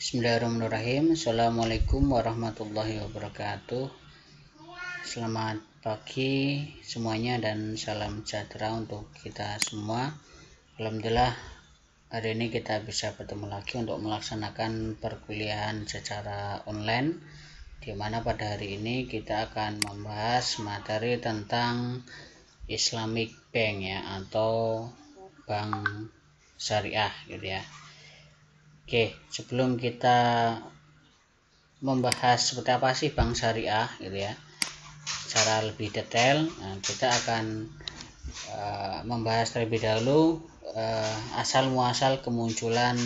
Bismillahirrahmanirrahim. Assalamualaikum warahmatullahi wabarakatuh. Selamat pagi semuanya dan salam sejahtera untuk kita semua. Alhamdulillah hari ini kita bisa bertemu lagi untuk melaksanakan perkuliahan secara online, di mana pada hari ini kita akan membahas materi tentang Islamic Bank ya, atau bank syariah gitu ya. Oke, sebelum kita membahas seperti apa sih bank syariah gitu ya, secara lebih detail, kita akan membahas terlebih dahulu asal muasal kemunculan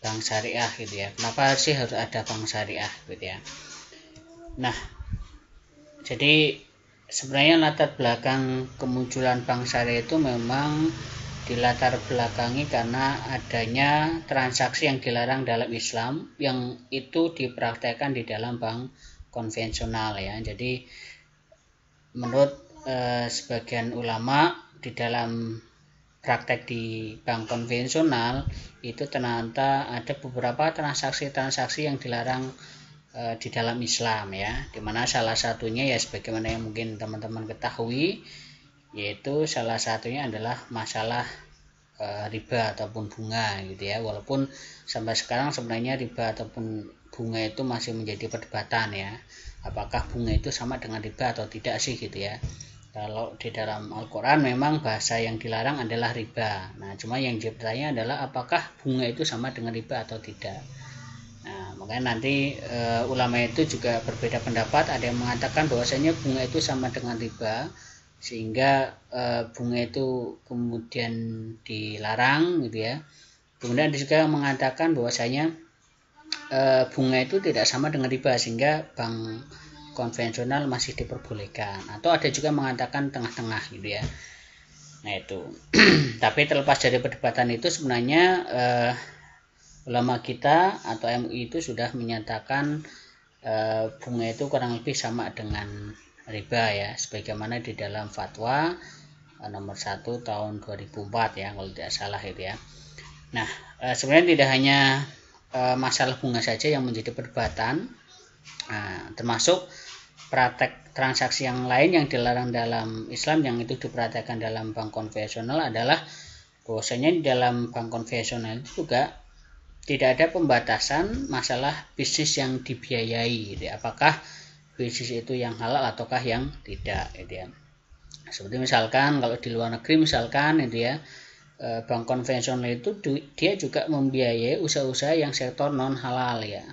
bank syariah gitu ya. Kenapa sih harus ada bank syariah gitu ya? Nah, jadi sebenarnya latar belakang kemunculan bank syariah itu memang dilatar belakangi karena adanya transaksi yang dilarang dalam Islam yang itu dipraktekkan di dalam bank konvensional ya. Jadi menurut sebagian ulama, di dalam praktek di bank konvensional itu ternyata ada beberapa transaksi-transaksi yang dilarang di dalam Islam ya, dimana salah satunya ya sebagaimana yang mungkin teman-teman ketahui, yaitu salah satunya adalah masalah riba ataupun bunga gitu ya. Walaupun sampai sekarang sebenarnya riba ataupun bunga itu masih menjadi perdebatan ya, apakah bunga itu sama dengan riba atau tidak sih gitu ya. Kalau di dalam Al-Quran memang bahasa yang dilarang adalah riba. Nah, cuma yang bertanya adalah apakah bunga itu sama dengan riba atau tidak. Nah, makanya nanti ulama itu juga berbeda pendapat. Ada yang mengatakan bahwasanya bunga itu sama dengan riba, sehingga bunga itu kemudian dilarang gitu ya. Kemudian ada juga yang mengatakan bahwasanya bunga itu tidak sama dengan riba, sehingga bank konvensional masih diperbolehkan. Atau ada juga mengatakan tengah-tengah gitu ya. Nah itu. Tapi terlepas dari perdebatan itu, sebenarnya ulama kita atau MUI itu sudah menyatakan bunga itu kurang lebih sama dengan riba ya, sebagaimana di dalam fatwa nomor 1 tahun 2004 ya, kalau tidak salah itu ya. Nah, sebenarnya tidak hanya masalah bunga saja yang menjadi perdebatan, termasuk praktek transaksi yang lain yang dilarang dalam Islam yang itu dipraktekkan dalam bank konvensional adalah bahwasanya di dalam bank konvensional itu juga tidak ada pembatasan masalah bisnis yang dibiayai gitu ya. Apakah bisnis itu yang halal ataukah yang tidak gitu ya. Seperti misalkan kalau di luar negeri misalkan itu ya, bank konvensional itu dia juga membiayai usaha-usaha yang sektor non halal ya.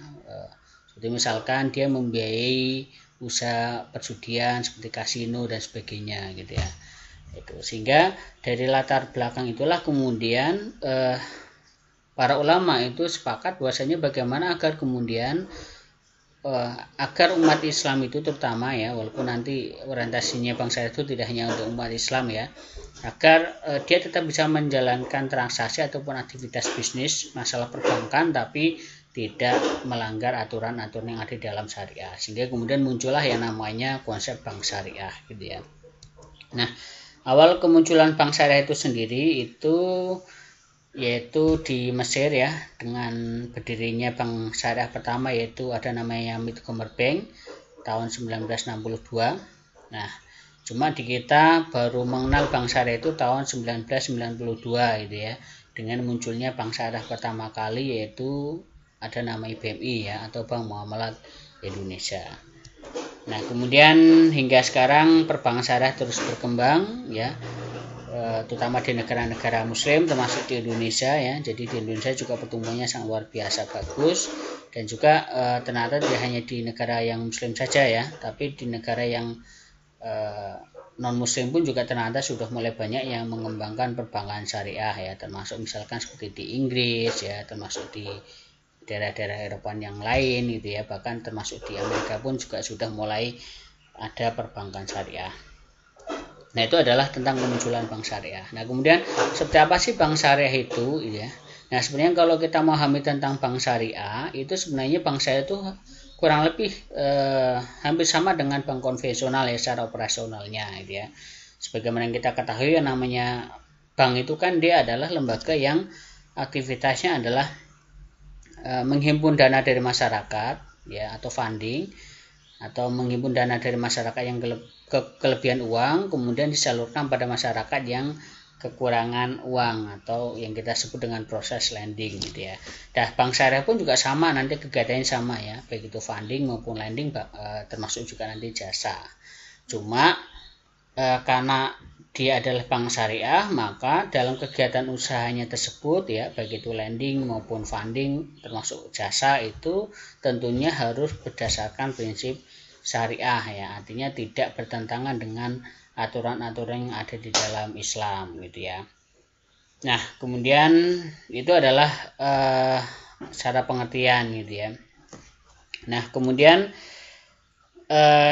Seperti misalkan dia membiayai usaha perjudian seperti kasino dan sebagainya gitu ya. Itu sehingga dari latar belakang itulah kemudian para ulama itu sepakat bahwasanya bagaimana agar kemudian agar umat Islam itu terutama ya, walaupun nanti orientasinya bangsa itu tidak hanya untuk umat Islam ya, agar dia tetap bisa menjalankan transaksi ataupun aktivitas bisnis masalah perbankan tapi tidak melanggar aturan-aturan yang ada di dalam syariah, sehingga kemudian muncullah yang namanya konsep bank syariah gitu ya. Nah, awal kemunculan bank syariah itu sendiri itu yaitu di Mesir ya, dengan berdirinya bank syariah pertama yaitu ada namanya Montgomery Bank tahun 1962. Nah, cuma di kita baru mengenal bank syariah itu tahun 1992 gitu ya, dengan munculnya bank syariah pertama kali yaitu ada nama BMI ya, atau Bank Muamalat Indonesia. Nah, kemudian hingga sekarang perbankan syariah terus berkembang ya, terutama di negara-negara muslim termasuk di Indonesia ya. Jadi di Indonesia juga pertumbuhannya sangat luar biasa bagus, dan juga ternyata tidak hanya di negara yang muslim saja ya, tapi di negara yang non muslim pun juga ternyata sudah mulai banyak yang mengembangkan perbankan syariah ya, termasuk misalkan seperti di Inggris ya, termasuk di daerah-daerah Eropa yang lain gitu ya, bahkan termasuk di Amerika pun juga sudah mulai ada perbankan syariah. Nah, itu adalah tentang kemunculan bank syariah. Nah, kemudian seperti apa sih bank syariah itu ya? Nah, sebenarnya kalau kita memahami tentang bank syariah itu, sebenarnya bank syariah itu kurang lebih hampir sama dengan bank konvensional ya secara operasionalnya gitu ya. Sebagaimana yang kita ketahui, yang namanya bank itu kan dia adalah lembaga yang aktivitasnya adalah menghimpun dana dari masyarakat ya, atau funding, atau menghimpun dana dari masyarakat yang kelebihan uang kemudian disalurkan pada masyarakat yang kekurangan uang, atau yang kita sebut dengan proses lending gitu ya. Nah, bank syariah pun juga sama, nanti kegiatannya sama ya, baik itu funding maupun lending, termasuk juga nanti jasa. Cuma karena dia adalah bank syariah, maka dalam kegiatan usahanya tersebut ya, baik itu lending maupun funding termasuk jasa, itu tentunya harus berdasarkan prinsip syariah ya, artinya tidak bertentangan dengan aturan-aturan yang ada di dalam Islam gitu ya. Nah, kemudian itu adalah cara pengertian gitu ya. Nah, kemudian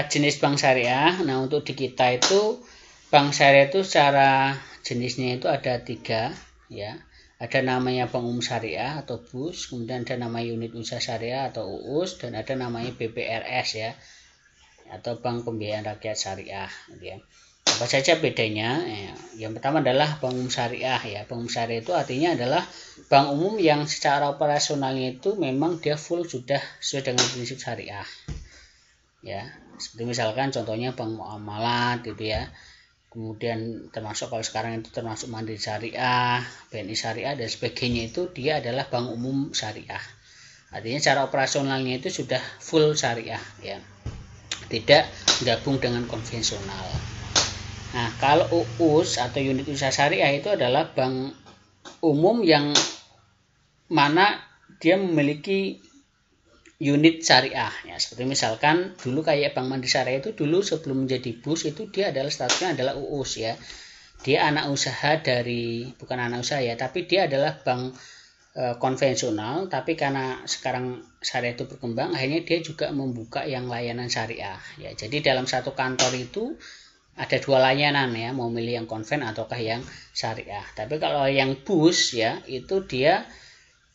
jenis bank syariah. Nah, untuk di kita itu bank syariah itu secara jenisnya itu ada 3 ya. Ada namanya bank umum syariah atau BUS, kemudian ada namanya unit usaha syariah atau UUS, dan ada namanya BPRS ya, atau Bank Pembiayaan Rakyat Syariah gitu ya. Apa saja bedanya? Yang pertama adalah bank umum syariah ya. Bank umum syariah itu artinya adalah bank umum yang secara operasionalnya itu memang dia full sudah sesuai dengan prinsip syariah. Ya, seperti misalkan contohnya bank muamalat gitu ya. Kemudian termasuk kalau sekarang itu termasuk Mandiri Syariah, BNI Syariah dan sebagainya, itu dia adalah bank umum syariah. Artinya cara operasionalnya itu sudah full syariah ya. Tidak gabung dengan konvensional. Nah, kalau UUS atau unit usaha syariah itu adalah bank umum yang mana dia memiliki unit syariah ya. Seperti misalkan dulu kayak Bank Mandiri Syariah itu dulu sebelum menjadi BUS itu dia adalah statusnya adalah UUS ya. Dia anak usaha dari, bukan anak usaha ya, tapi dia adalah bank konvensional, tapi karena sekarang syariah itu berkembang, akhirnya dia juga membuka yang layanan syariah ya. Jadi dalam satu kantor itu ada 2 layanan ya, mau milih yang konven ataukah yang syariah. Tapi kalau yang BUS ya, itu dia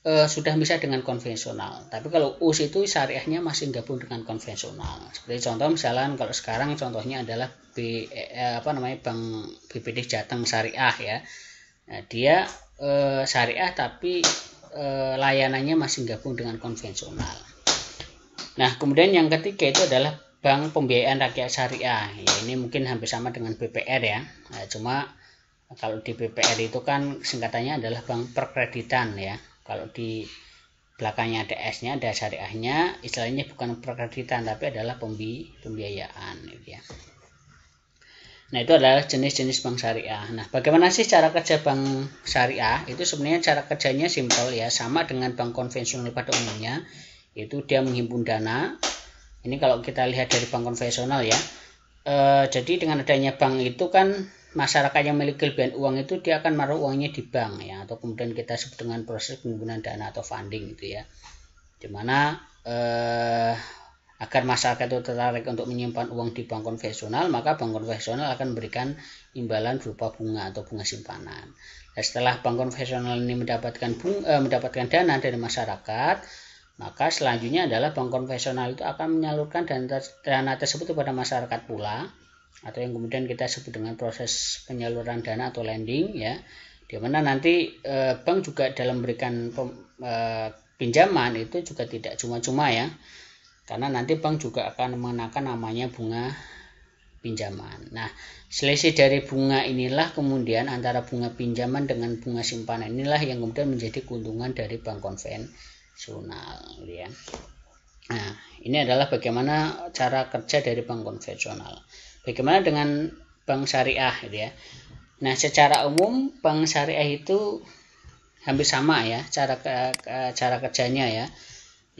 sudah bisa dengan konvensional. Tapi kalau US itu syariahnya masih gabung dengan konvensional. Seperti contoh misalnya kalau sekarang contohnya adalah Bank BPD Jateng Syariah ya. Nah, dia syariah tapi layanannya masih gabung dengan konvensional. Nah, kemudian yang ketiga itu adalah Bank Pembiayaan Rakyat Syariah. Ya, ini mungkin hampir sama dengan BPR ya. Nah, cuma kalau di BPR itu kan singkatannya adalah Bank Perkreditan ya. Kalau di belakangnya ada S-nya, ada syariahnya, istilahnya bukan perkreditan tapi adalah pembiayaan gitu ya. Nah, itu adalah jenis-jenis bank syariah. Nah, bagaimana sih cara kerja bank syariah? Itu sebenarnya cara kerjanya simpel ya, sama dengan bank konvensional pada umumnya. Itu dia menghimpun dana. Ini kalau kita lihat dari bank konvensional ya. Jadi dengan adanya bank itu kan masyarakat yang memiliki kelebihan uang itu dia akan menaruh uangnya di bank ya, atau kemudian kita sebut dengan proses pengumpulan dana atau funding gitu ya, dimana agar masyarakat itu tertarik untuk menyimpan uang di bank konvensional, maka bank konvensional akan memberikan imbalan berupa bunga atau bunga simpanan. Nah, setelah bank konvensional ini mendapatkan dana dari masyarakat, maka selanjutnya adalah bank konvensional itu akan menyalurkan dana tersebut kepada masyarakat pula, atau yang kemudian kita sebut dengan proses penyaluran dana atau lending ya, di mana nanti bank juga dalam memberikan pinjaman itu juga tidak cuma-cuma ya, karena nanti bank juga akan mengenakan namanya bunga pinjaman. Nah, selisih dari bunga inilah kemudian antara bunga pinjaman dengan bunga simpanan inilah yang kemudian menjadi keuntungan dari bank konvensional gitu ya. Nah, ini adalah bagaimana cara kerja dari bank konvensional. Bagaimana dengan bank syariah gitu ya. Nah, secara umum bank syariah itu hampir sama ya cara kerjanya ya.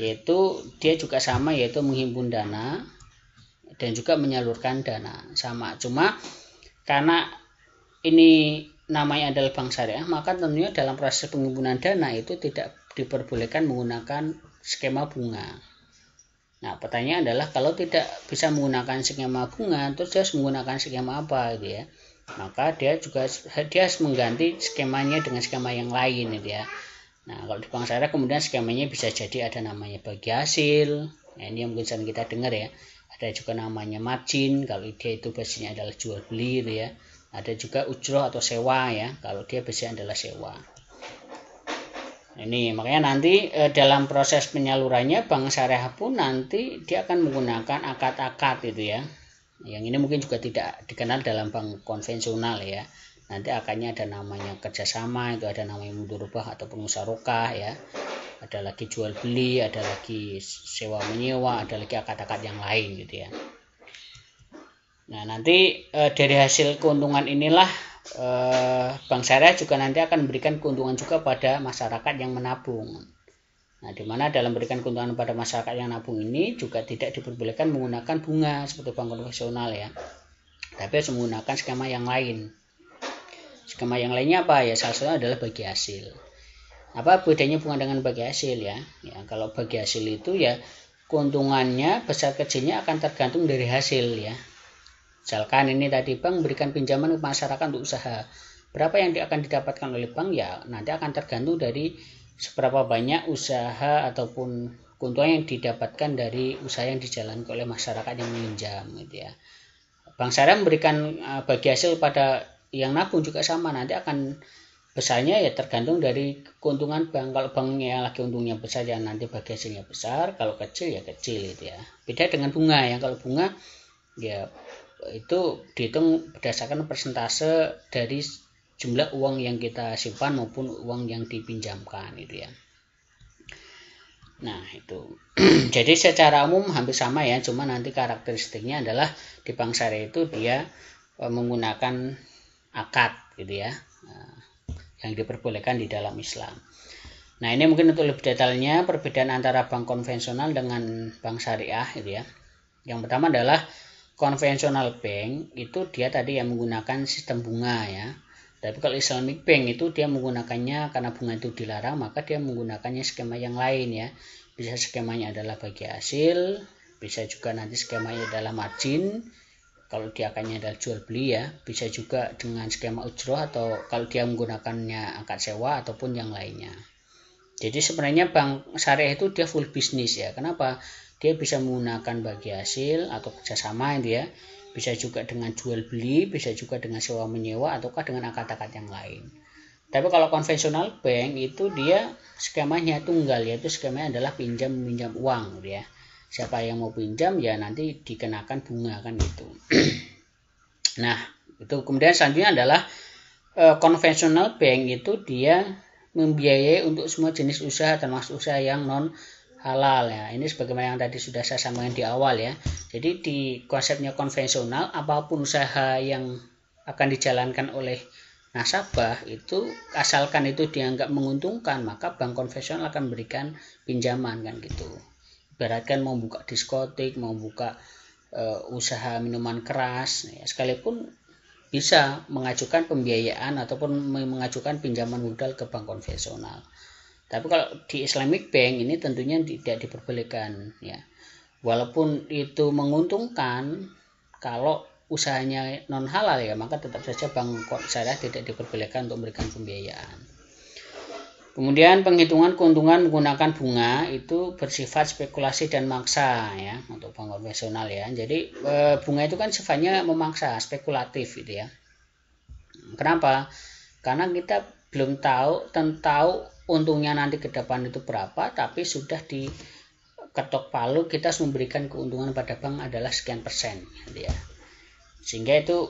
Yaitu dia juga sama, yaitu menghimpun dana dan juga menyalurkan dana. Sama, cuma karena ini namanya adalah bank syariah, maka tentunya dalam proses penghimpunan dana itu tidak diperbolehkan menggunakan skema bunga. Nah, pertanyaan adalah kalau tidak bisa menggunakan skema bunga, terus dia harus menggunakan skema apa gitu ya. Maka dia harus mengganti skemanya dengan skema yang lain gitu ya. Nah, kalau di bank syariah kemudian skemanya bisa jadi ada namanya bagi hasil. Nah, ini yang mungkin sering kita dengar ya. Ada juga namanya margin, kalau dia itu biasanya adalah jual beli gitu ya. Ada juga ujroh atau sewa ya, kalau dia biasanya adalah sewa. Ini makanya nanti dalam proses penyalurannya bank syariah pun nanti dia akan menggunakan akad-akad itu ya. Yang ini mungkin juga tidak dikenal dalam bank konvensional ya. Nanti akadnya ada namanya kerjasama, itu ada namanya mudharabah ataupun musyarakah ya. Ada lagi jual beli, ada lagi sewa menyewa, ada lagi akad-akad yang lain gitu ya. Nah nanti dari hasil keuntungan inilah bank syariah juga nanti akan memberikan keuntungan juga pada masyarakat yang menabung. Nah, di mana dalam memberikan keuntungan pada masyarakat yang nabung ini juga tidak diperbolehkan menggunakan bunga seperti bank konvensional ya, tapi harus menggunakan skema yang lain. Skema yang lainnya apa ya? Salah satunya adalah bagi hasil. Apa bedanya bunga dengan bagi hasil ya? Ya kalau bagi hasil itu ya keuntungannya besar kecilnya akan tergantung dari hasil ya. Misalkan ini tadi bank memberikan pinjaman ke masyarakat untuk usaha. Berapa yang akan didapatkan oleh bank ya nanti akan tergantung dari seberapa banyak usaha ataupun keuntungan yang didapatkan dari usaha yang dijalankan oleh masyarakat yang meminjam gitu ya. Bank syariah memberikan bagi hasil pada yang nabung juga sama, nanti akan besarnya ya tergantung dari keuntungan bank. Kalau banknya lagi untungnya besar ya nanti bagi hasilnya besar, kalau kecil ya kecil itu ya. Beda dengan bunga ya, kalau bunga ya itu dihitung berdasarkan persentase dari jumlah uang yang kita simpan maupun uang yang dipinjamkan itu ya. Nah itu jadi secara umum hampir sama ya, cuma nanti karakteristiknya adalah di bank syariah itu dia menggunakan akad gitu ya, yang diperbolehkan di dalam Islam. Nah ini mungkin untuk lebih detailnya perbedaan antara bank konvensional dengan bank syariah gitu ya. Yang pertama adalah konvensional bank itu dia tadi yang menggunakan sistem bunga ya. Tapi kalau Islamic Bank itu dia menggunakannya karena bunga itu dilarang, maka dia menggunakannya skema yang lain ya. Bisa skemanya adalah bagi hasil, bisa juga nanti skemanya adalah margin. Kalau dia akannya adalah jual beli ya, bisa juga dengan skema ujroh atau kalau dia menggunakannya akad sewa ataupun yang lainnya. Jadi sebenarnya bank syariah itu dia full bisnis ya. Kenapa? Dia bisa menggunakan bagi hasil atau kerjasama itu ya, bisa juga dengan jual beli, bisa juga dengan sewa menyewa ataukah dengan akad-akad yang lain. Tapi kalau konvensional bank itu dia skemanya tunggal, yaitu skemanya adalah pinjam meminjam uang gitu ya. Siapa yang mau pinjam ya nanti dikenakan bunga kan gitu. Nah itu kemudian selanjutnya adalah konvensional bank itu dia membiayai untuk semua jenis usaha termasuk usaha yang non halal ya. Ini sebagaimana yang tadi sudah saya sampaikan di awal ya. Jadi di konsepnya konvensional apapun usaha yang akan dijalankan oleh nasabah itu asalkan itu dianggap menguntungkan maka bank konvensional akan memberikan pinjaman kan gitu. Ibaratkan mau buka diskotik, mau buka usaha minuman keras ya, sekalipun bisa mengajukan pembiayaan ataupun mengajukan pinjaman modal ke bank konvensional. Tapi kalau di Islamic Bank ini tentunya tidak diperbolehkan ya. Walaupun itu menguntungkan, kalau usahanya non halal ya maka tetap saja bank syariah tidak diperbolehkan untuk memberikan pembiayaan. Kemudian penghitungan keuntungan menggunakan bunga itu bersifat spekulasi dan maksa ya untuk bank konvensional ya. Jadi bunga itu kan sifatnya memaksa, spekulatif gitu ya. Kenapa? Karena kita belum tahu untungnya nanti ke depan itu berapa, tapi sudah diketok palu kita harus memberikan keuntungan pada bank adalah sekian persen gitu ya. Sehingga itu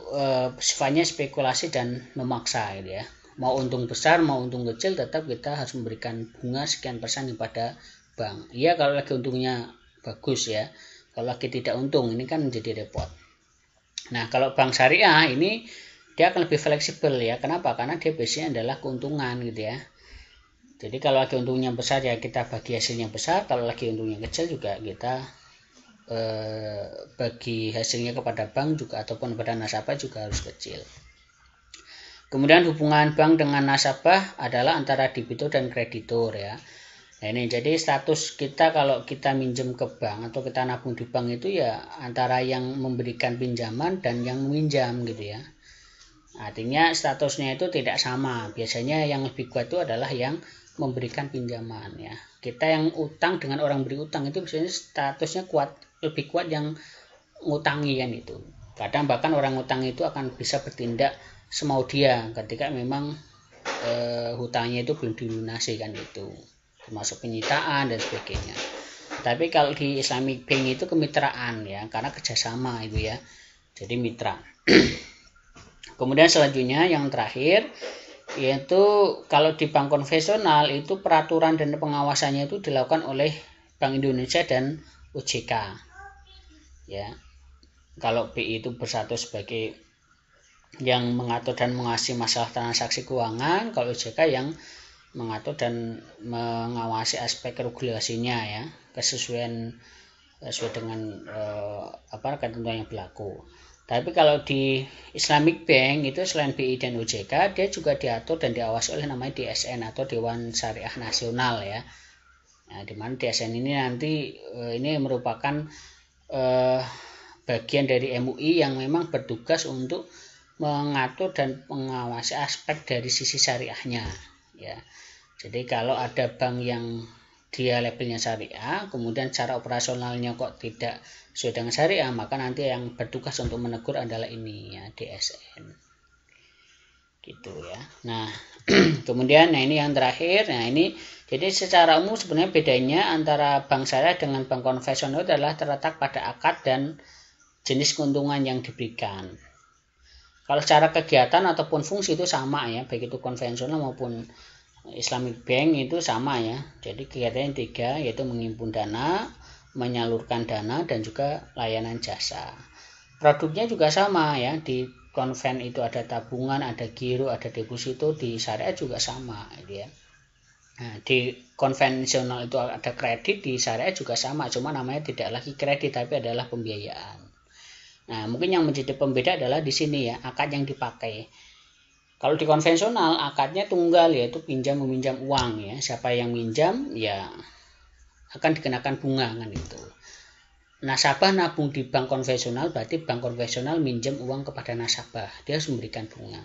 sifatnya spekulasi dan memaksa gitu ya. Mau untung besar mau untung kecil tetap kita harus memberikan bunga sekian persen kepada bank. Iya kalau lagi untungnya bagus ya, kalau lagi tidak untung ini kan menjadi repot. Nah kalau bank syariah ini dia akan lebih fleksibel ya. Kenapa? Karena dia biasanya adalah keuntungan gitu ya. Jadi kalau lagi untungnya besar ya kita bagi hasilnya besar, kalau lagi untungnya kecil juga kita bagi hasilnya kepada bank juga ataupun pada nasabah juga harus kecil. Kemudian hubungan bank dengan nasabah adalah antara debitur dan kreditur ya. Nah ini jadi status kita kalau kita minjem ke bank atau kita nabung di bank itu ya antara yang memberikan pinjaman dan yang meminjam gitu ya. Artinya statusnya itu tidak sama. Biasanya yang lebih kuat itu adalah yang memberikan pinjaman ya. Kita yang utang dengan orang beri utang itu biasanya statusnya lebih kuat yang ngutangi kan itu. Kadang bahkan orang utang itu akan bisa bertindak semau dia ketika memang hutangnya itu belum dilunasi kan gitu, termasuk penyitaan dan sebagainya. Tapi kalau di Islamic Bank itu kemitraan ya, karena kerjasama itu ya, jadi mitra. Kemudian selanjutnya yang terakhir yaitu kalau di bank konvensional itu peraturan dan pengawasannya itu dilakukan oleh Bank Indonesia dan OJK ya. Kalau BI itu bersatu sebagai yang mengatur dan mengawasi masalah transaksi keuangan, kalau OJK yang mengatur dan mengawasi aspek regulasinya ya, kesesuaian sesuai dengan ketentuan yang berlaku. Tapi kalau di Islamic Bank itu selain BI dan OJK, dia juga diatur dan diawasi oleh namanya DSN atau Dewan Syariah Nasional ya. Nah, di mana DSN ini nanti ini merupakan bagian dari MUI yang memang bertugas untuk mengatur dan mengawasi aspek dari sisi syariahnya ya. Jadi kalau ada bank yang dia labelnya syariah, kemudian cara operasionalnya kok tidak sesuai dengan syariah, maka nanti yang bertugas untuk menegur adalah ini ya, DSN gitu ya. Nah kemudian ini yang terakhir, nah ini jadi secara umum sebenarnya bedanya antara bank syariah dengan bank konvensional adalah terletak pada akad dan jenis keuntungan yang diberikan. Kalau secara kegiatan ataupun fungsi itu sama ya, baik itu konvensional maupun Islamic Bank itu sama ya. Jadi kegiatannya 3, yaitu menghimpun dana, menyalurkan dana, dan juga layanan jasa. Produknya juga sama ya. Di konven itu ada tabungan, ada giro, ada deposito. Di syariah juga sama gitu ya. Nah, di konvensional itu ada kredit, di syariah juga sama, cuma namanya tidak lagi kredit tapi adalah pembiayaan. Nah, mungkin yang menjadi pembeda adalah di sini ya, akad yang dipakai. Kalau di konvensional akadnya tunggal, yaitu pinjam meminjam uang ya. Siapa yang minjam ya akan dikenakan bunga kan itu. Nasabah nabung di bank konvensional berarti bank konvensional minjam uang kepada nasabah, dia harus memberikan bunga.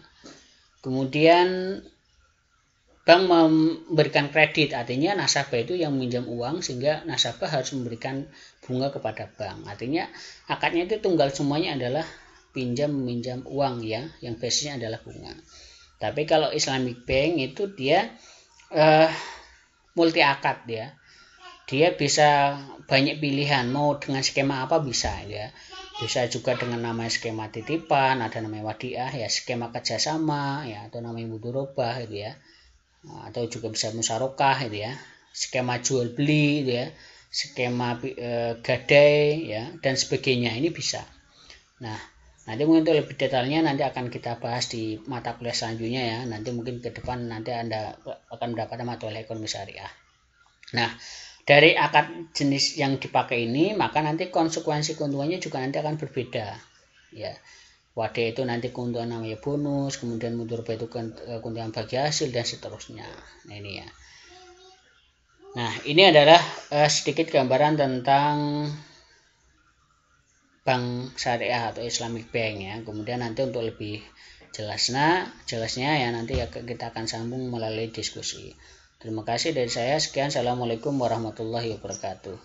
Kemudian bank memberikan kredit, artinya nasabah itu yang meminjam uang sehingga nasabah harus memberikan bunga kepada bank. Artinya akadnya itu tunggal, semuanya adalah pinjam meminjam uang ya, yang basisnya adalah bunga. Tapi kalau Islamic Bank itu dia multi akad ya. Dia bisa banyak pilihan, mau dengan skema apa bisa ya. Bisa juga dengan namanya skema titipan, ada namanya wadiah ya, skema kerjasama ya, atau namanya mudharabah gitu ya. Atau juga bisa musyarakah gitu ya. Skema jual beli gitu ya. Skema gadai ya, dan sebagainya, ini bisa. Nah, nanti mungkin untuk lebih detailnya nanti akan kita bahas di mata kuliah selanjutnya ya. Nanti mungkin ke depan nanti Anda akan mendapatkan mata kuliah ekonomi syariah. Nah, dari akad jenis yang dipakai ini, maka nanti konsekuensi keuntungannya juga nanti akan berbeda. Ya, wadiah itu nanti keuntungan namanya bonus, kemudian mudharabah itu keuntungan bagi hasil dan seterusnya. Nah, ini ya. Nah, ini adalah sedikit gambaran tentang bank syariah atau Islamic Bank ya. Kemudian nanti untuk lebih jelasnya ya nanti kita akan sambung melalui diskusi. Terima kasih dari saya. Sekian. Assalamualaikum warahmatullahi wabarakatuh.